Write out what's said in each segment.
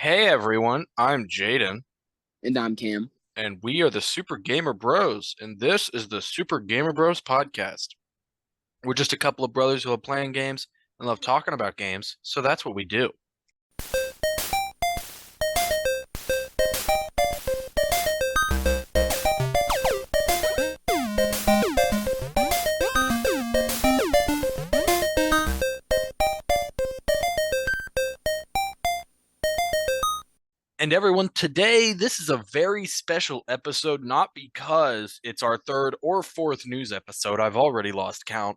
Hey everyone, I'm Jaden, And I'm Cam. and we are the Super Gamer Bros, and this is the Super Gamer Bros podcast. We're just a couple of brothers who love playing games and love talking about games, so that's what we do. And everyone, today this is a very special episode, not because it's our third or fourth news episode, I've already lost count,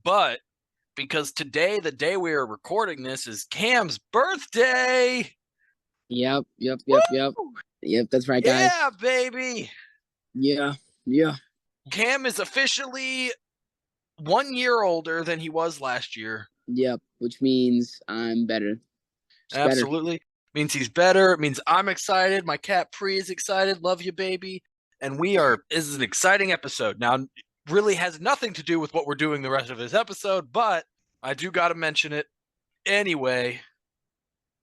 but because today, the day we are recording this, is Cam's birthday! Yep. Woo! Yep, that's right, Yeah, guys. baby! Yeah, yeah. Cam is officially 1 year older than he was last year. Yep, which means I'm better. Just better. Absolutely. Means he's better. It means I'm excited. My cat Pri is excited. Love you, baby. And this is an exciting episode. Now, really has nothing to do with what we're doing the rest of this episode, but I do got to mention it. Anyway,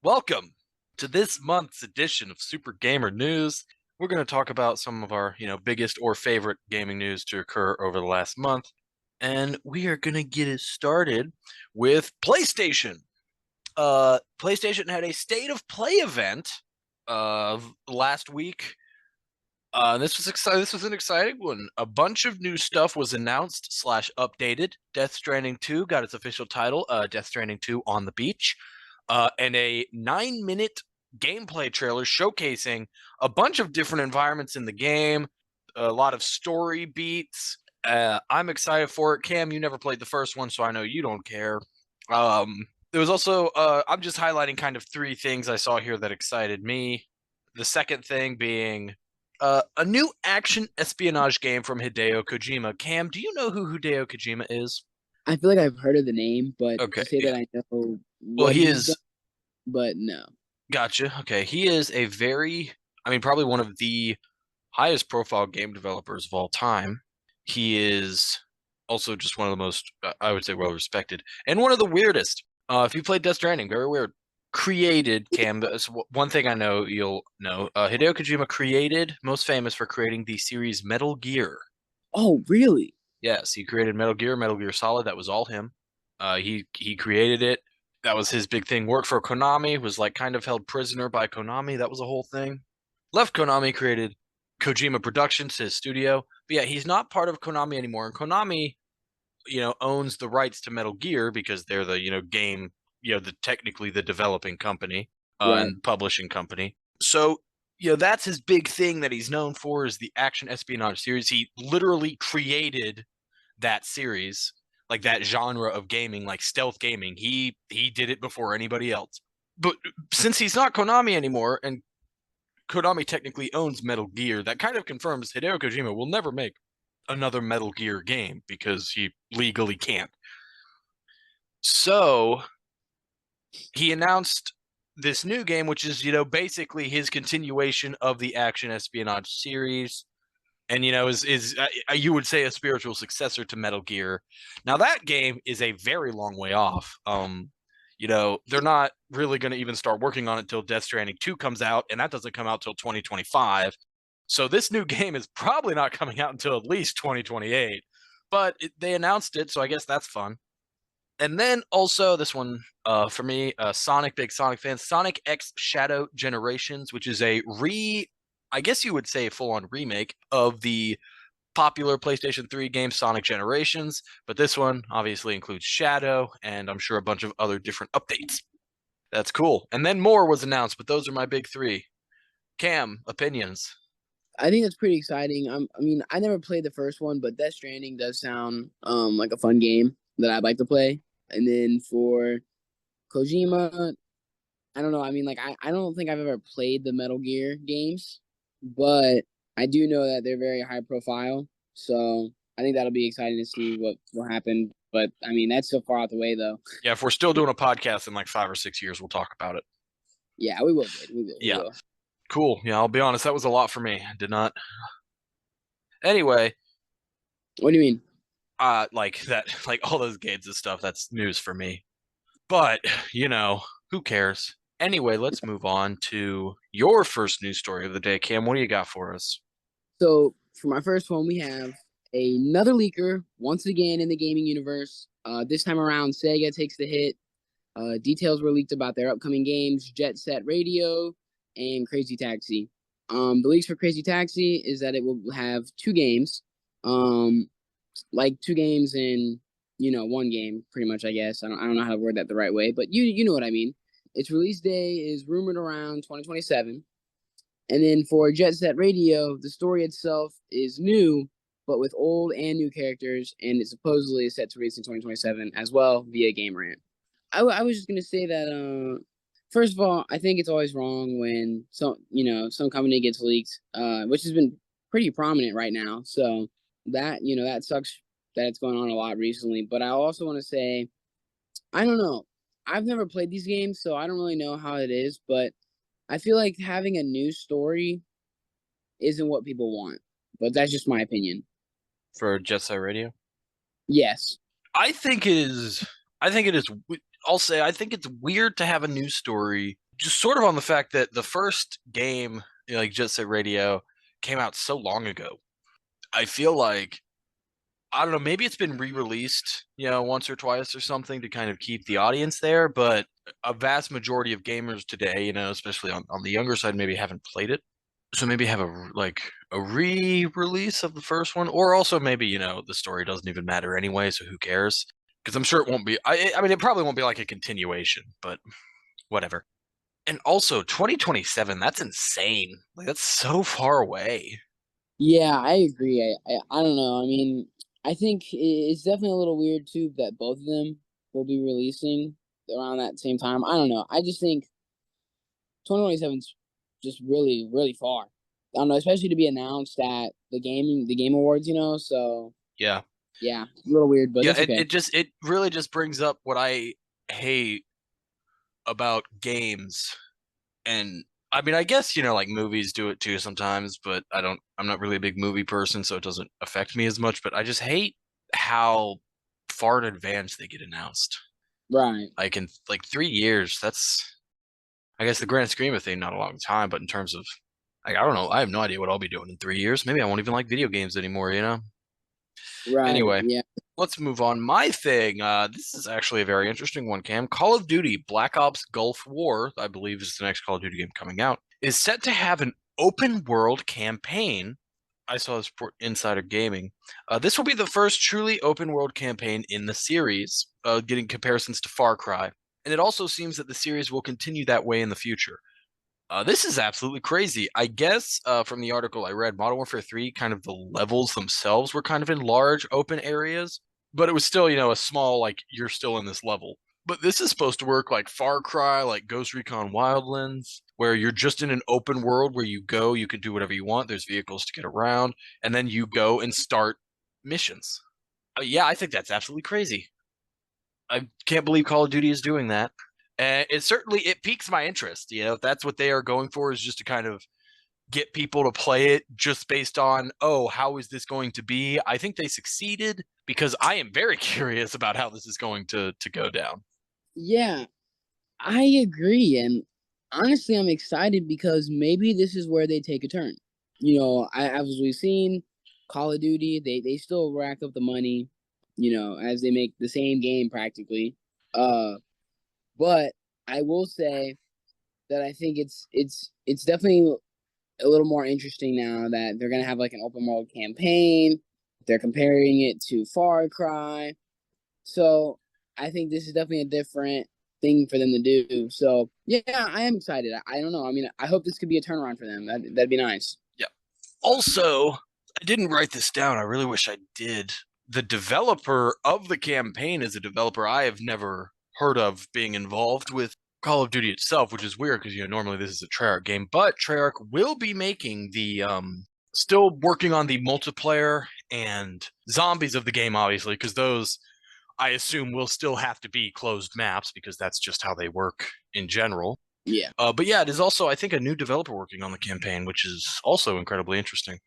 welcome to this month's edition of Super Gamer News. We're going to talk about some of our, biggest or favorite gaming news to occur over the last month. And we are going to get it started with PlayStation. PlayStation had a state of play event last week. This was exciting. This was an exciting one. A bunch of new stuff was announced slash updated. Death Stranding 2 got its official title, Death Stranding 2 on the Beach, and a 9-minute gameplay trailer showcasing a bunch of different environments in the game, a lot of story beats. I'm excited for it. Cam, you never played the first one, so I know you don't care. There was also, I'm just highlighting kind of three things I saw here that excited me. The second thing being a new action espionage game from Hideo Kojima. Cam, do you know who Hideo Kojima is? I feel like I've heard of the name, but Okay, to say yeah. that I know Well, what he he's done, is. but no. Gotcha. Okay, he is probably one of the highest profile game developers of all time. He is also just one of the most, I would say, well respected, and one of the weirdest. If you played Death Stranding, very weird. Created Cam. One thing I know you'll know. Hideo Kojima created, most famous for creating the series Metal Gear. Oh, really? Yes, he created Metal Gear, Metal Gear Solid. That was all him. He created it. That was his big thing. Worked for Konami. Was like kind of held prisoner by Konami. That was a whole thing. Left Konami, created Kojima Productions, his studio. But yeah, he's not part of Konami anymore. And Konami, owns the rights to Metal Gear because they're the game, technically the developing company Right. and publishing company. So that's his big thing that he's known for is the action espionage series. He literally created that series, like that genre of gaming, like stealth gaming. He did it before anybody else. But since he's not Konami anymore, and Konami technically owns Metal Gear, that kind of confirms Hideo Kojima will never make another Metal Gear game because he legally can't. So he announced this new game, which is, basically his continuation of the action espionage series. And is you would say a spiritual successor to Metal Gear. Now that game is a very long way off. They're not really going to even start working on it till Death Stranding 2 comes out, and that doesn't come out till 2025. So this new game is probably not coming out until at least 2028. But they announced it, so I guess that's fun. And then also this one for me, big Sonic fan, Sonic X Shadow Generations, which is I guess you would say a full-on remake of the popular PlayStation 3 game Sonic Generations, but this one obviously includes Shadow and I'm sure a bunch of other different updates. That's cool. And then more was announced, but those are my big three. Cam, opinions. I think that's pretty exciting. I mean, I never played the first one, but Death Stranding does sound like a fun game that I'd like to play. And then for Kojima, I don't know. I mean, like I don't think I've ever played the Metal Gear games, but I do know that they're very high profile. So I think that'll be exciting to see what will happen. But I mean, that's so far out the way, though. Yeah, if we're still doing a podcast in like 5 or 6 years, we'll talk about it. Yeah, we will, dude. We will. We Yeah, will. cool. Yeah, I'll be honest, that was a lot for me. I did not. Anyway, What do you mean? like that, like all those games and stuff, that's news for me. But, who cares? Anyway, let's move on to your first news story of the day. Cam, what do you got for us? So for my first one, we have another leaker once again in the gaming universe. This time around, Sega takes the hit. Details were leaked about their upcoming games, Jet Set Radio and Crazy Taxi. The leaks for Crazy Taxi is that it will have two games, um, like two games in one game, pretty much. I guess I don't know how to word that the right way, but you know what I mean. Its release day is rumored around 2027. And then for Jet Set Radio, the story itself is new, but with old and new characters, and it supposedly is set to release in 2027 as well via Game Rant. I was just gonna say that first of all, I think it's always wrong when some company gets leaked, which has been pretty prominent right now. So that sucks that it's going on a lot recently. But I also want to say I don't know. I've never played these games, so I don't really know how it is. But I feel like having a new story isn't what people want. But that's just my opinion. For Jet Set Radio? Yes. I think it is. I think it is. I'll say I think it's weird to have a news story, just sort of on the fact that the first game, like Jet Set Radio, came out so long ago. I feel like I don't know. Maybe it's been re-released, once or twice or something to kind of keep the audience there. But a vast majority of gamers today, especially on the younger side, maybe haven't played it. So maybe have a re-release of the first one, or also maybe the story doesn't even matter anyway, so who cares? Because I'm sure it won't be. I mean, it probably won't be like a continuation, but whatever. And also 2027, that's insane. Like that's so far away. Yeah, I agree. I don't know. I mean, I think it's definitely a little weird too that both of them will be releasing around that same time. I don't know. I just think 2027 is just really, really far. I don't know, especially to be announced at the game awards, So Yeah. yeah, a little weird, but Yeah, that's it, okay. it just it really just brings up what I hate about games. And I mean, I guess, like movies do it too sometimes, but I'm not really a big movie person, so it doesn't affect me as much. But I just hate how far in advance they get announced. Right. Like in like 3 years, that's, I guess, the grand scheme of thing, not a long time, but in terms of, like, I don't know, I have no idea what I'll be doing in 3 years. Maybe I won't even like video games anymore. Right. Anyway, Yeah. let's move on. My thing, this is actually a very interesting one, Cam. Call of Duty Black Ops Gulf War, I believe is the next Call of Duty game coming out, is set to have an open world campaign. I saw this for Insider Gaming. This will be the first truly open world campaign in the series, getting comparisons to Far Cry. And it also seems that the series will continue that way in the future. This is absolutely crazy. I guess from the article I read, Modern Warfare 3, kind of the levels themselves were kind of in large open areas, but it was still, a small, like, you're still in this level. But this is supposed to work like Far Cry, like Ghost Recon Wildlands, where you're just in an open world where you go, you can do whatever you want. There's vehicles to get around, and then you go and start missions. Yeah, I think that's absolutely crazy. I can't believe Call of Duty is doing that. And it piques my interest. If that's what they are going for, is just to kind of get people to play it just based on, oh, how is this going to be? I think they succeeded because I am very curious about how this is going to go down. Yeah, I agree. And honestly, I'm excited because maybe this is where they take a turn. As we've seen, Call of Duty, they still rack up the money, as they make the same game practically. Uh, but I will say that I think it's definitely a little more interesting now that they're gonna have like an open world campaign. They're comparing it to Far Cry. So I think this is definitely a different thing for them to do. So yeah, I am excited. I don't know. I mean, I hope this could be a turnaround for them. That'd be nice. Yeah. Also, I didn't write this down. I really wish I did. The developer of the campaign is a developer I have never heard of being involved with Call of Duty itself, which is weird because normally this is a Treyarch game, but Treyarch will be making the still working on the multiplayer and zombies of the game, obviously, because those I assume will still have to be closed maps because that's just how they work in general. Yeah. But yeah, it is also, I think, a new developer working on the campaign, which is also incredibly interesting.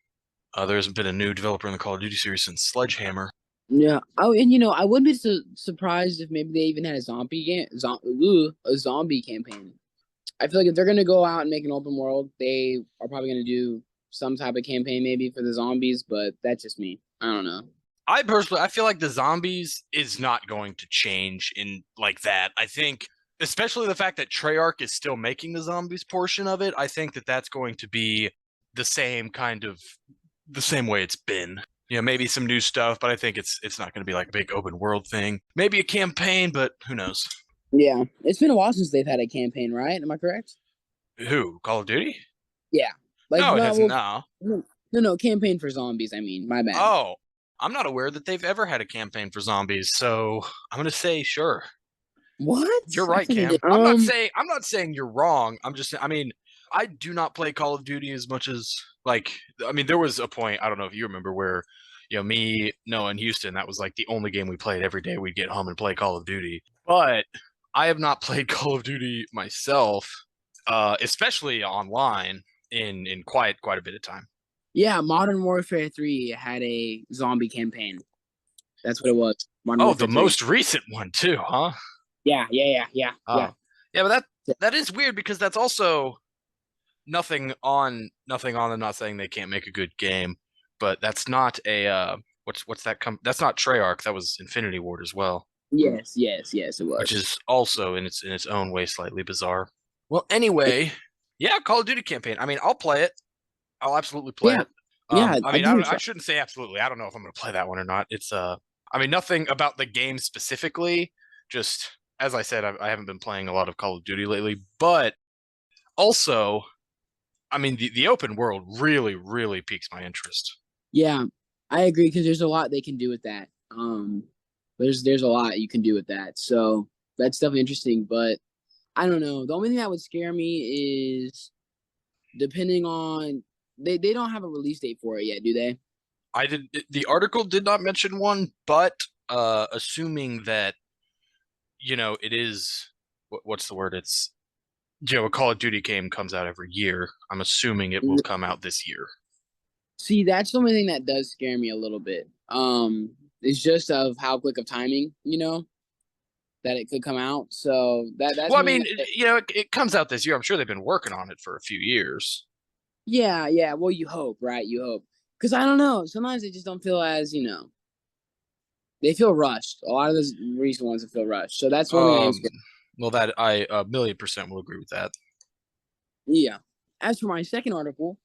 There hasn't been a new developer in the Call of Duty series since Sledgehammer. Yeah. Oh, and I wouldn't be surprised if maybe they even had a zombie game, a zombie campaign. I feel like if they're gonna go out and make an open world, they are probably gonna do some type of campaign maybe for the zombies, but that's just me. I don't know. I feel like the zombies is not going to change in like that. I think, especially the fact that Treyarch is still making the zombies portion of it, I think that that's going to be the same kind of the same way it's been. You know, maybe some new stuff, but I think it's not going to be like a big open world thing. Maybe a campaign, but who knows? Yeah, it's been a while since they've had a campaign, right? Am I correct? Who? Call of Duty? Yeah, like No, it no, hasn't. well, No. no, campaign for zombies. I mean, my bad. Oh, I'm not aware that they've ever had a campaign for zombies, so I'm gonna say sure. What? You're I right, thought they Cam. did. I'm not saying you're wrong. I mean, I do not play Call of Duty as much as like I mean, there was a point, I don't know if you remember where me, Noah, and Houston, that was like the only game we played every day. We'd get home and play Call of Duty. But I have not played Call of Duty myself, especially online in quite a bit of time. Yeah, Modern Warfare 3 had a zombie campaign. That's what it was. Modern Oh, Warfare the 3. most recent one too, huh? Yeah. Yeah, but that is weird because that's also nothing on. I'm not saying they can't make a good game, but that's not a what's that that's not Treyarch. That was Infinity Ward as well, Yes, it which was. is also in its own way slightly bizarre. Well, anyway, yeah, Call of Duty campaign. I mean, I'll play it. I'll absolutely play Yeah, it. yeah, I I mean, give it a I try. shouldn't say absolutely. I don't know if I'm going to play that one or not. I mean, nothing about the game specifically. Just as I said, I haven't been playing a lot of Call of Duty lately, but also, I mean, the open world really piques my interest. Yeah, I agree because there's a lot they can do with that. There's a lot you can do with that. So that's definitely interesting. But I don't know. The only thing that would scare me is depending on they don't have a release date for it yet, do they? I did the article did not mention one, but assuming that it is what's the word? It's a Call of Duty game comes out every year. I'm assuming it will come out this year. See, that's the only thing that does scare me a little bit. It's just of how quick of timing, that it could come out. So that's Well, I one thing mean, that, it comes out this year. I'm sure they've been working on it for a few years. yeah. Well, you hope, right? You hope. Because I don't know. Sometimes they just don't feel as, they feel rushed. A lot of those recent ones feel rushed. So that's one thing I am Um, scared. well, that I a million percent will agree with that. Yeah. As for my second article,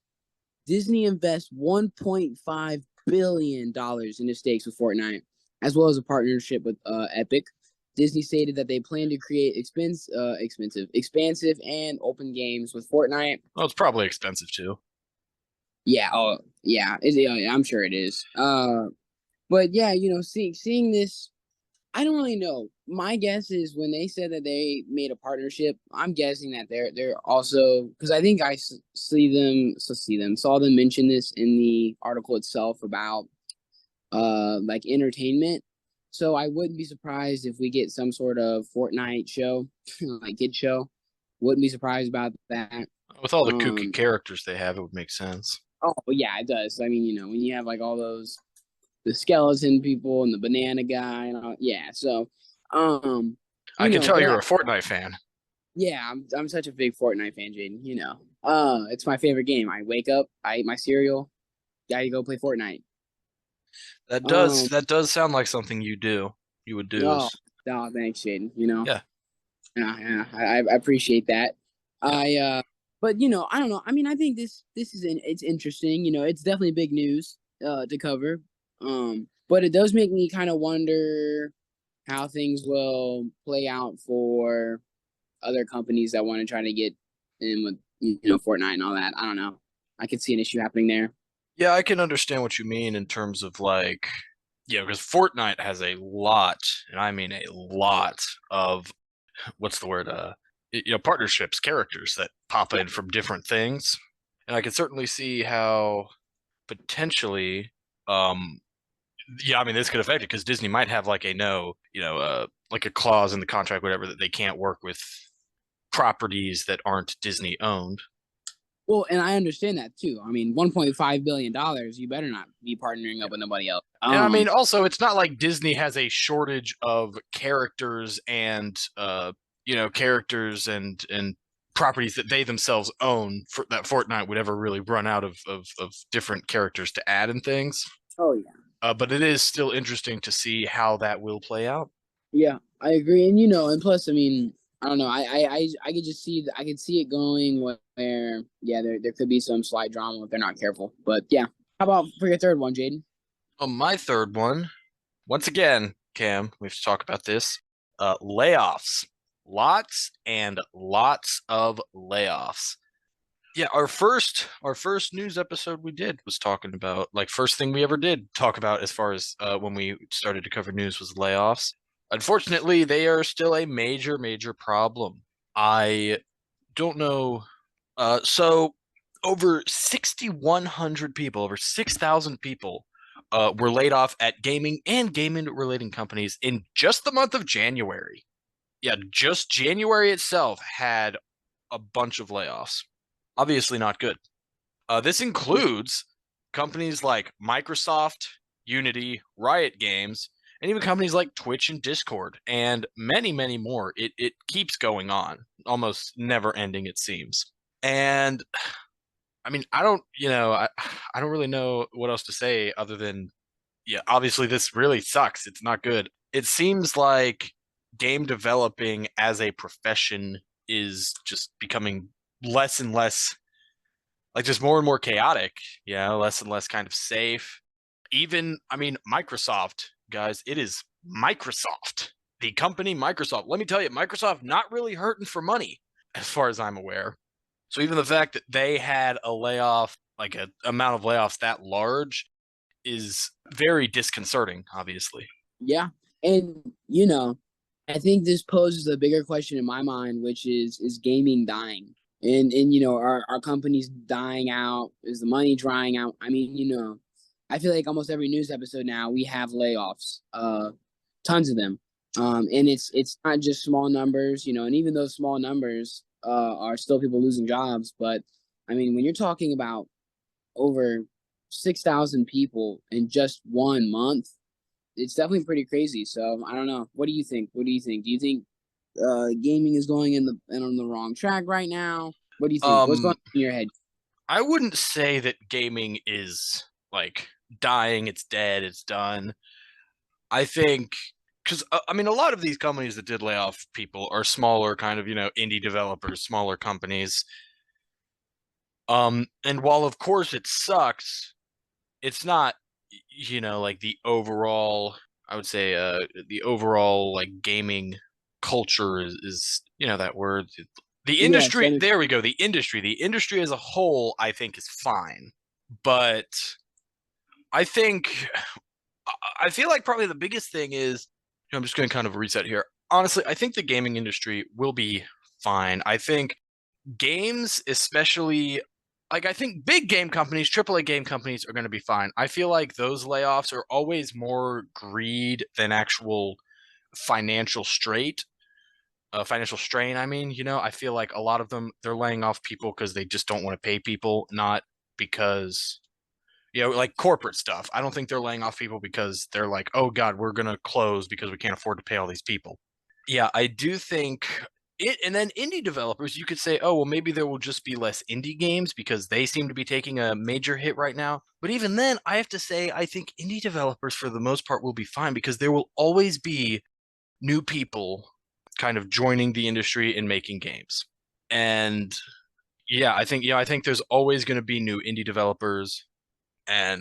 Disney invests $1.5 billion in the stakes with Fortnite, as well as a partnership with Epic. Disney stated that they plan to create expansive, and open games with Fortnite. Well, it's probably expensive too. Yeah, yeah, I'm sure it is. But yeah, seeing this, I don't really know. My guess is when they said that they made a partnership, I'm guessing that they're also because I think saw them mention this in the article itself about like entertainment. So I wouldn't be surprised if we get some sort of Fortnite show, like kid show. Wouldn't be surprised about that. With all the kooky Um, characters they have, it would make sense. oh yeah, it does. I mean, when you have like all those the skeleton people and the banana guy and all, yeah. So, um, I can tell but you're a Fortnite fan. yeah, I'm such a big Fortnite fan, Jaden. It's my favorite game. I wake up, I eat my cereal, gotta go play Fortnite. That does Um, that does sound like something you would do oh, is oh thanks, Jaden. yeah, Yeah, I appreciate that. yeah. But I don't know. I mean, I think this is it's interesting. It's definitely big news to cover. But it does make me kind of wonder how things will play out for other companies that want to try to get in with Fortnite and all that. I don't know. I could see an issue happening there. Yeah, I can understand what you mean in terms of like because Fortnite has a lot, and I mean a lot of what's the word? Partnerships, characters that pop Yeah. in from different things, and I can certainly see how potentially, um, yeah, I mean this could affect it because Disney might have like a no, like a clause in the contract, whatever, that they can't work with properties that aren't Disney owned. Well, and I understand that too. I mean, $1.5 billion. You better not be partnering up with nobody else. And I mean, also, it's not like Disney has a shortage of characters and characters and properties that they themselves own for that Fortnite would ever really run out of different characters to add and things. Oh yeah. But it is still interesting to see how that will play out. Yeah, I agree. And and plus, I mean, I don't know. I could just see I could see it going where yeah, there could be some slight drama if they're not careful. But yeah, how about for your third one, Jaden? My third one, once again, Cam, we have to talk about this. Layoffs. Lots and lots of layoffs. Yeah, our first news episode we did was talking about, like, first thing we ever did talk about as far as when we started to cover news was layoffs. Unfortunately, they are still a major problem. I don't know. So over 6,100 people, over 6,000 people were laid off at gaming and gaming related companies in just the month of January. Yeah, just January itself had a bunch of layoffs. Obviously not good. This includes companies like Microsoft, Unity, Riot Games, and even companies like Twitch and Discord, and many more. It keeps going on, almost never ending, it seems. And I mean, I don't really know what else to say other than, yeah, obviously this really sucks. It's not good. It seems like game developing as a profession is just becoming less and less, like, just more and more chaotic, less and less kind of safe. Even, I mean, Microsoft, guys, it is Microsoft, the company Microsoft. Let me tell you, Microsoft not really hurting for money, as far as I'm aware. So even the fact that they had a layoff, like a amount of layoffs that large, is very disconcerting, obviously. Yeah, and I think this poses a bigger question in my mind, which is gaming dying? And are companies dying out? Is the money drying out? I mean, I feel like almost every news episode now we have layoffs, tons of them, and it's not just small numbers, and even those small numbers are still people losing jobs. But I mean, when you're talking about over 6,000 people in just 1 month, it's definitely pretty crazy. So I don't know. What do you think? What do you think? Do you think gaming is going on the wrong track right now? What do you think? What's going Um, on in your head? I wouldn't say that gaming is like dying, it's dead, it's done. I think because I mean, a lot of these companies that did lay off people are smaller, kind of, indie developers, smaller companies. And while of course it sucks, it's not, like the overall, I would say, the overall, like, gaming culture is that word. The Yeah, industry, starting. there we go. The industry as a whole, I think, is fine, but I think I feel like probably the biggest thing is, I'm just going to kind of reset here. Honestly, I think the gaming industry will be fine. I think games, especially, like, I think big game companies, AAA game companies, are going to be fine. I feel like those layoffs are always more greed than actual financial straight, financial strain. I mean, I feel like a lot of them, they're laying off people because they just don't want to pay people, not because, like corporate stuff. I don't think they're laying off people because they're like, oh God, we're going to close because we can't afford to pay all these people. Yeah, I do think it. And then indie developers, you could say, oh, well, maybe there will just be less indie games because they seem to be taking a major hit right now. But even then, I have to say, I think indie developers, for the most part, will be fine because there will always be new people kind of joining the industry and making games. And yeah, I think there's always going to be new indie developers, and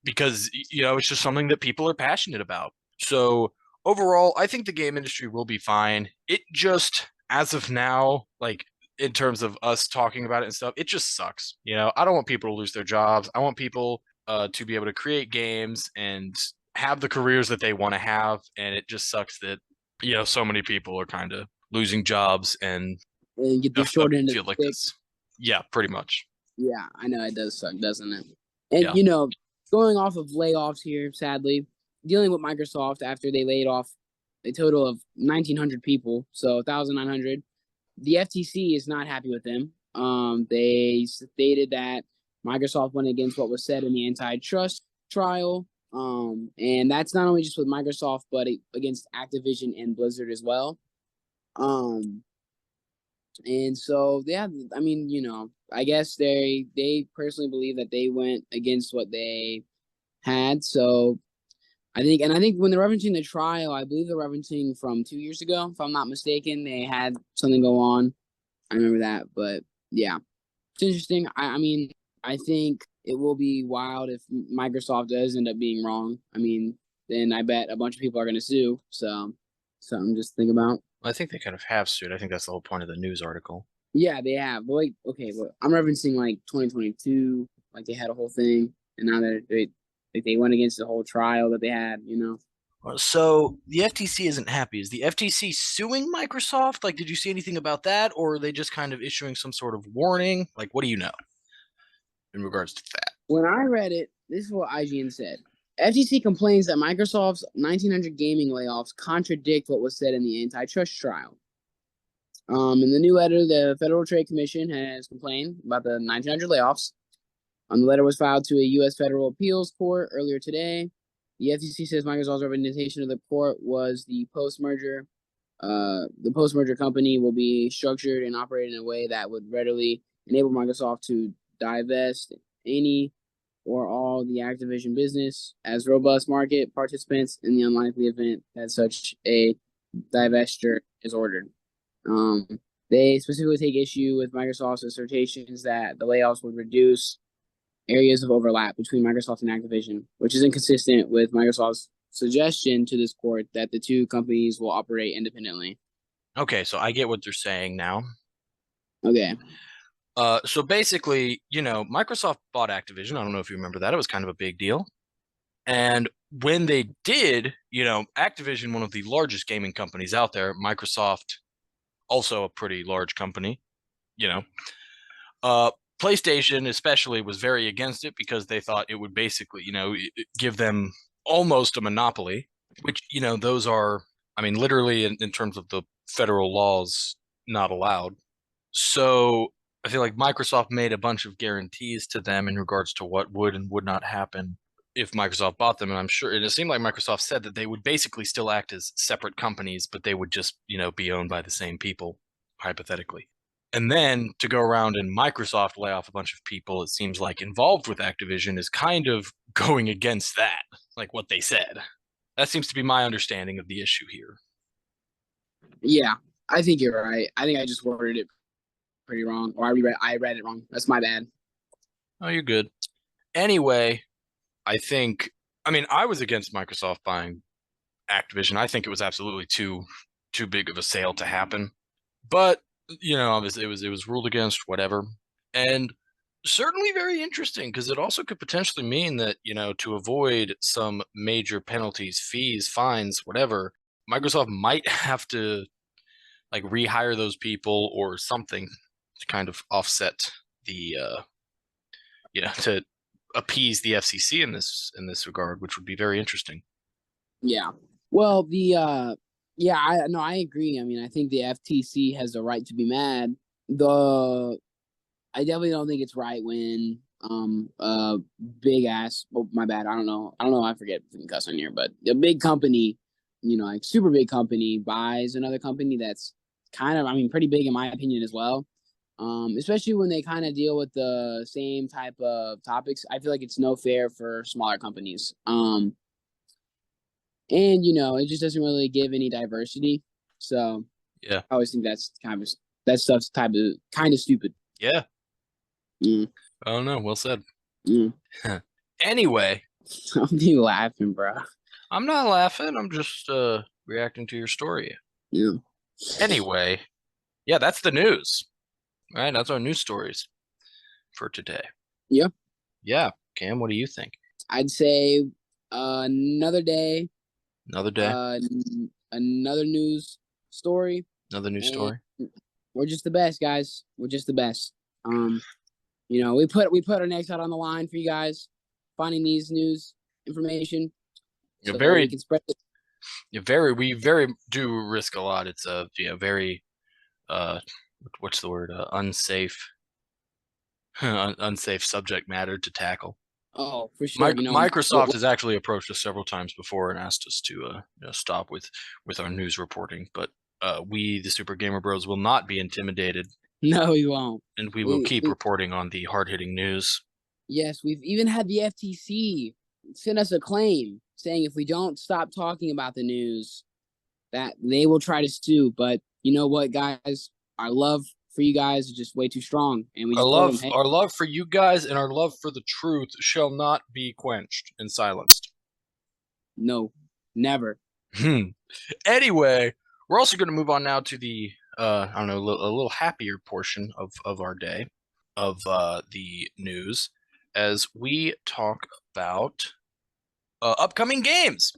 because it's just something that people are passionate about. So overall, I think the game industry will be fine. It just, as of now, like, in terms of us talking about it and stuff, it just sucks. I don't want people to lose their jobs. I want people to be able to create games and have the careers that they want to have, and it just sucks that so many people are kind of losing jobs and And get the a short end of field like the stick. this. Yeah, pretty much. Yeah, I know it does suck, doesn't it? And Yeah. going off of layoffs here, sadly, dealing with Microsoft after they laid off a total of 1,900 people, so 1,900. The FTC is not happy with them. They stated that Microsoft went against what was said in the antitrust trial. And that's not only just with Microsoft, but against Activision and Blizzard as well. Um, And so, yeah, I mean, I guess they personally believe that they went against what they had. So I think when they're referencing the trial, I believe they're referencing from 2 years ago, if I'm not mistaken. They had something go on. I remember that, but yeah, it's interesting. I mean, I think it will be wild if Microsoft does end up being wrong. I mean, then I bet a bunch of people are going to sue. So something just to think about. I think they kind of have sued. I think that's the whole point of the news article. Yeah, they have. But like, okay, but I'm referencing like 2022. Like they had a whole thing, and now they went against the whole trial that they had. So the FTC isn't happy. Is the FTC suing Microsoft? Like, did you see anything about that, or are they just kind of issuing some sort of warning? Like, what do you know in regards to that? When I read it, this is what IGN said. FTC complains that Microsoft's 1900 gaming layoffs contradict what was said in the antitrust trial. In the new letter, the Federal Trade Commission has complained about the 1900 layoffs. The letter was filed to a U.S. federal appeals court earlier today. The FTC says Microsoft's representation of the court was the post-merger. The post-merger company will be structured and operated in a way that would readily enable Microsoft to divest any or all the Activision business as robust market participants in the unlikely event that such a divestiture is ordered. Um, they specifically take issue with Microsoft's assertions that the layoffs would reduce areas of overlap between Microsoft and Activision, which is inconsistent with Microsoft's suggestion to this court that the two companies will operate independently. Okay, so I get what they're saying now. Okay. So basically, Microsoft bought Activision. I don't know if you remember that. It was kind of a big deal. And when they did, Activision, one of the largest gaming companies out there, Microsoft, also a pretty large company, you know, uh, PlayStation especially was very against it because they thought it would basically, give them almost a monopoly, which, those are, I mean, literally in terms of the federal laws, not allowed. So I feel like Microsoft made a bunch of guarantees to them in regards to what would and would not happen if Microsoft bought them. And I'm sure it seemed like Microsoft said that they would basically still act as separate companies, but they would just, be owned by the same people, hypothetically. And then to go around and Microsoft lay off a bunch of people, it seems like involved with Activision is kind of going against that, like what they said. That seems to be my understanding of the issue here. Yeah, I think you're right. I think I just worded it pretty wrong, or I read it wrong. That's my bad. Oh, you're good. Anyway, I mean, I was against Microsoft buying Activision. I think it was absolutely too big of a sale to happen. But, obviously it was ruled against, whatever. And certainly very interesting because it also could potentially mean that, to avoid some major penalties, fees, fines, whatever, Microsoft might have to like rehire those people or something to kind of offset the to appease the FCC in this regard, which would be very interesting. Yeah. Well, yeah, I agree. I mean, I think the FTC has the right to be mad. The I definitely don't think it's right when big ass, oh my bad, I don't know, I forget if we can cuss on here, but a big company, like super big company buys another company that's kind of, I mean, pretty big in my opinion as well. Especially when they kind of deal with the same type of topics. I feel like it's no fair for smaller companies. And it just doesn't really give any diversity. So Yeah. I always think that stuff's kind of stupid. Yeah. Mm, I don't know. Well said. mm. Anyway, I'll be laughing, bro. I'm not laughing. I'm just reacting to your story. Yeah. Anyway, yeah, that's the news. All right, that's our news stories for today. Yeah. Yeah, Cam, what do you think? I'd say another day, Another day, another news story, another news and story. we're just the best, guys. We're just the best. We put our necks out on the line for you guys, finding these news information, You're so we very, can spread it. we very do risk a lot. It's a very uh, what's the word? Unsafe, unsafe subject matter to tackle. Oh, for sure. Microsoft has actually approached us several times before and asked us to stop with our news reporting, but we, the Super Gamer Bros, will not be intimidated, No, we won't. and we will We, keep we reporting on the hard-hitting news. yes, we've even had the FTC send us a claim saying if we don't stop talking about the news, that they will try to sue. But you know what, guys? Our love for you guys is just way too strong, and we just told them, hey, Our love for you guys and our love for the truth shall not be quenched and silenced. no, never. Anyway, we're also going to move on now to the I don't know, a little happier portion of our day of the news as we talk about upcoming games.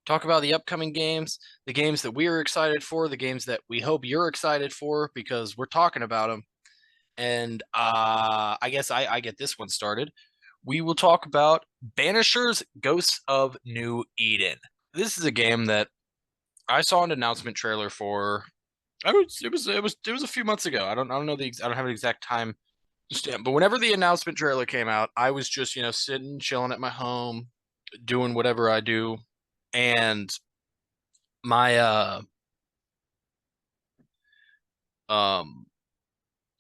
Talk about the upcoming games, the games that we are excited for, the games that we hope you're excited for because we're talking about them. And I guess I get this one started. We will talk about Banishers Ghosts of New Eden. This is a game that I saw an announcement trailer for. It was a few months ago. I don't know I don't have an exact time stamp, but whenever the announcement trailer came out, I was just sitting chilling at my home, doing whatever I do, and my um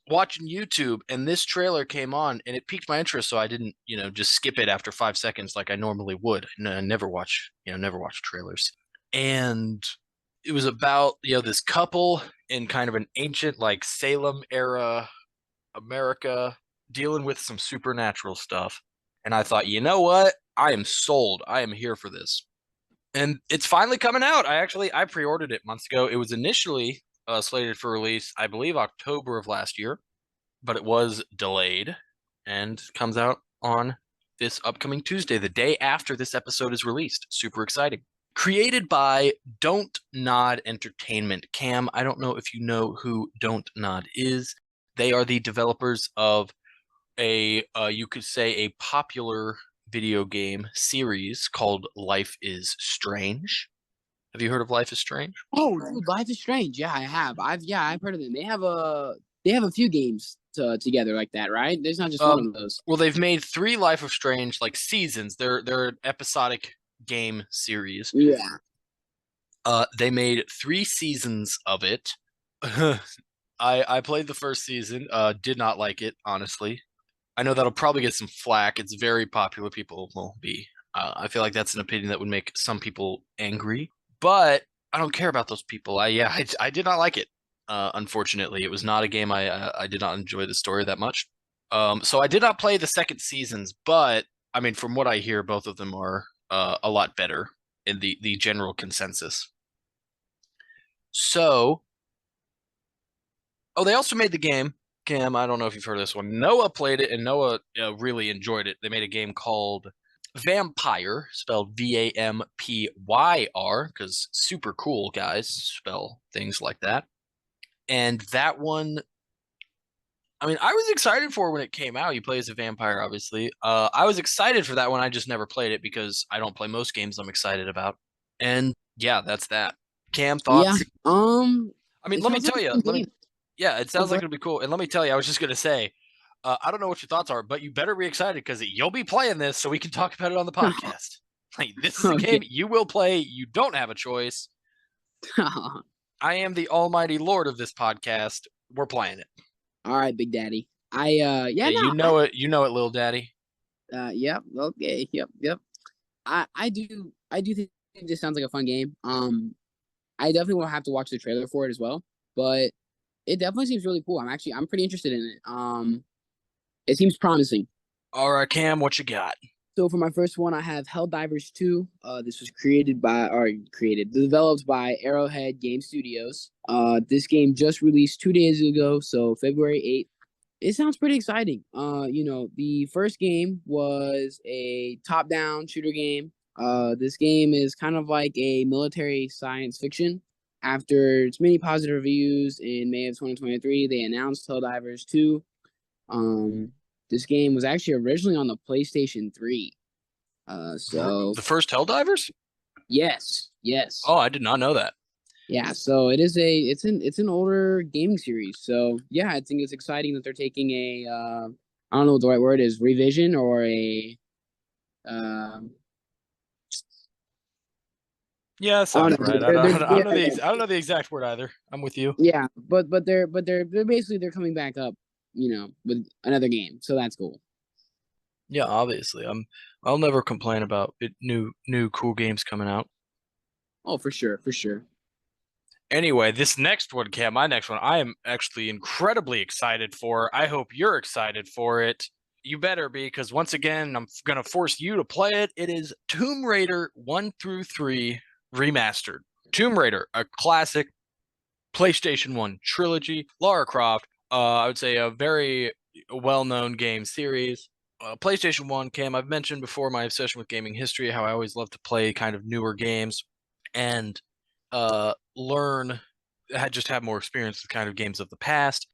watching YouTube, and this trailer came on, and it piqued my interest, so I didn't just skip it after 5 seconds like I normally would. No, I never watch never watch trailers, and it was about this couple in kind of an ancient like Salem era America dealing with some supernatural stuff. And I thought, you know what? I am sold. I am here for this. And it's finally coming out. I pre-ordered it months ago. It was initially slated for release, I believe, October of last year, but it was delayed and comes out on this upcoming Tuesday, the day after this episode is released. Super exciting. Created by Don't Nod Entertainment. Cam, I don't know if you know who Don't Nod is. They are the developers of you could say, a popular video game series called Life is Strange. Have you heard of Life is Strange? Oh, dude, Life is Strange. Yeah, I have. I've heard of them. They have a few games together like that, right? There's not just one of those. Well, they've made 3 Life of Strange like seasons. They're an episodic game series. Yeah. They made 3 seasons of it. I played the first season. Did not like it, honestly. I know that'll probably get some flack. It's very popular. People will be. I feel like that's an opinion that would make some people angry, but I don't care about those people. I did not like it. Unfortunately, it was not a game I did not enjoy the story that much. So I did not play the second seasons, but I mean, from what I hear, both of them are a lot better in the general consensus. So, oh, they also made the game. Cam, I don't know if you've heard of this one. Noah played it, and Noah really enjoyed it. They made a game called Vampyr, spelled Vampyr, because super cool guys spell things like that. And that one, I mean, I was excited for when it came out. You play as a vampire, obviously. I was excited for that one. I just never played it because I don't play most games I'm excited about. And yeah, that's that. Cam, Yeah. thoughts? I mean, It let me sounds like tell a you. fun Let me. game. Yeah, it Oh, sounds like it'll be cool. And let me tell you, I was just gonna say, I don't know what your thoughts are, but you better be excited because you'll be playing this, so we can talk about it on the podcast. Like, this is a okay. game you will play. You don't have a choice. I am the almighty lord of this podcast. We're playing it. All right, Big Daddy. Yeah, you know it. You know it, little daddy. Yep. Okay. Yep. I do think this sounds like a fun game. I definitely will have to watch the trailer for it as well, but it definitely seems really cool. I'm pretty interested in it. It seems promising. All right, Cam, what you got? So for my first one, I have Helldivers 2. This was developed by Arrowhead Game Studios. This game just released 2 days ago, so February 8th. It sounds pretty exciting. The first game was a top-down shooter game. This game is kind of like a military science fiction. After its many positive reviews in May of 2023, they announced Helldivers 2. Um, this game was actually originally on the PlayStation 3. So The first Helldivers? yes. Oh, I did not know that. Yeah, so it's an older gaming series. So yeah, I think it's exciting that they're taking a I don't know what the right word is, revision or a um Yeah, that sounds Honestly, right. I don't, I don't know yeah, I don't know the exact word either. I'm with you. yeah, but they're basically they're coming back up, with another game, so that's cool. Yeah, obviously. I'll never complain about new cool games coming out. Oh, for sure, for sure. Anyway, this next one, Cam, my next one, I am actually incredibly excited for. I hope you're excited for it. You better be, because once again, I'm going to force you to play it. It is Tomb Raider 1 through 3 remastered. Tomb Raider, a classic PlayStation 1 trilogy. Lara Croft, I would say a very well known game series. PlayStation 1, Cam, I've mentioned before my obsession with gaming history, how I always love to play kind of newer games and learn, just have more experience with kind of games of the past.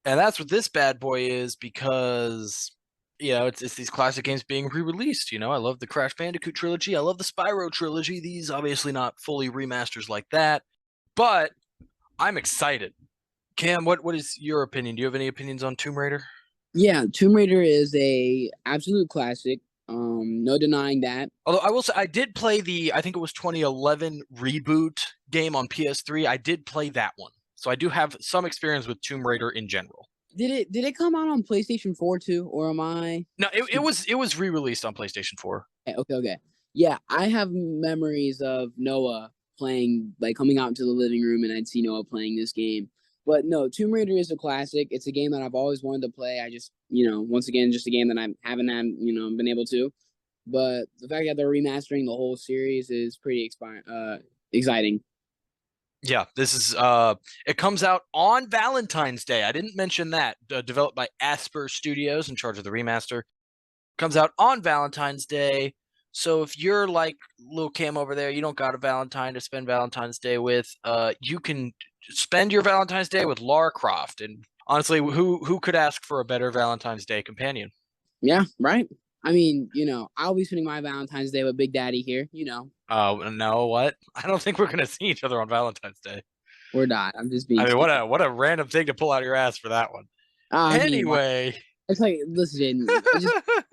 And that's what this bad boy is, because it's these classic games being re-released. I love the Crash Bandicoot trilogy. I love the Spyro trilogy. These obviously not fully remasters like that, but I'm excited. Cam, what is your opinion? Do you have any opinions on Tomb Raider? Yeah, Tomb Raider is a absolute classic. No denying that. Although I will say I did play I think it was 2011 reboot game on PS3. I did play that one. So I do have some experience with Tomb Raider in general. Did it come out on PlayStation 4 too, or am I? No, it was re-released on PlayStation 4. Okay. Yeah, I have memories of Noah playing, like coming out into the living room, and I'd see Noah playing this game. But no, Tomb Raider is a classic. It's a game that I've always wanted to play. I just, once again, just a game that I haven't had, been able to. But the fact that they're remastering the whole series is pretty exciting. Yeah, this is it comes out on Valentine's Day. I didn't mention that. Developed by Asper Studios, in charge of the remaster. Comes out on Valentine's Day. So if you're like Lil Cam over there, you don't got a Valentine to spend Valentine's Day with, you can spend your Valentine's Day with Lara Croft. And honestly, who could ask for a better Valentine's Day companion? Yeah, right. I mean, I'll be spending my Valentine's Day with Big Daddy here. Oh no, what? I don't think we're gonna see each other on Valentine's Day. Or not. I'm just I being mean, stupid. what a random thing to pull out of your ass for that one. I mean, why? Anyway, It's like, listen,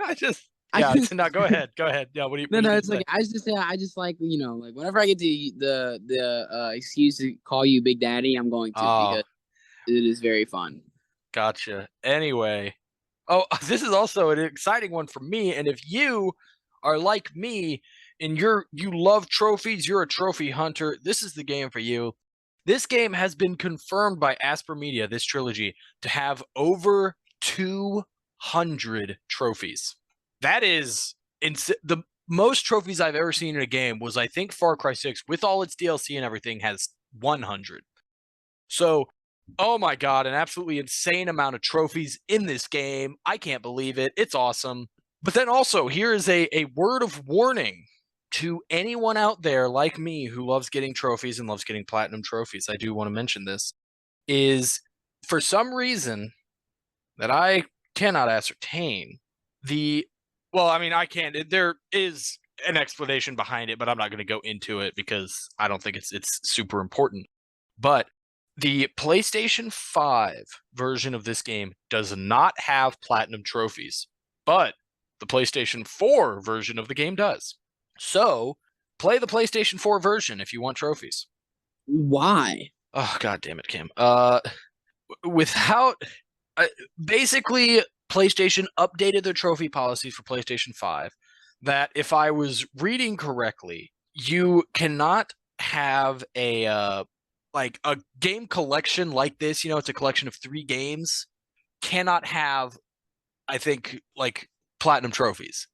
I just I yeah. just, No, go ahead, go ahead. Yeah, no, what do no, you it's say? like, I just like, like whenever I get to the excuse to call you Big Daddy, I'm going to, Oh, because it is very fun. gotcha. Anyway, oh, this is also an exciting one for me. And if you are like me and you love trophies, you're a trophy hunter, this is the game for you. This game has been confirmed by Asper Media, this trilogy, to have over 200 trophies. That is the most trophies I've ever seen in a game was, I think, Far Cry 6, with all its DLC and everything, has 100. So, oh my god, an absolutely insane amount of trophies in this game. I can't believe it. It's awesome. But then also, here is a word of warning to anyone out there like me who loves getting trophies and loves getting platinum trophies. I do want to mention this is, for some reason that I cannot ascertain, the well, I mean, I can't. There is an explanation behind it, but I'm not going to go into it because I don't think it's super important. But the PlayStation 5 version of this game does not have platinum trophies, but the PlayStation 4 version of the game does. So, play the PlayStation 4 version if you want trophies. Why? Oh god damn it, Kim. Without basically, PlayStation updated their trophy policies for PlayStation 5 that, if I was reading correctly, you cannot have a like a game collection like this. It's a collection of 3 games, cannot have, I think, like, platinum trophies.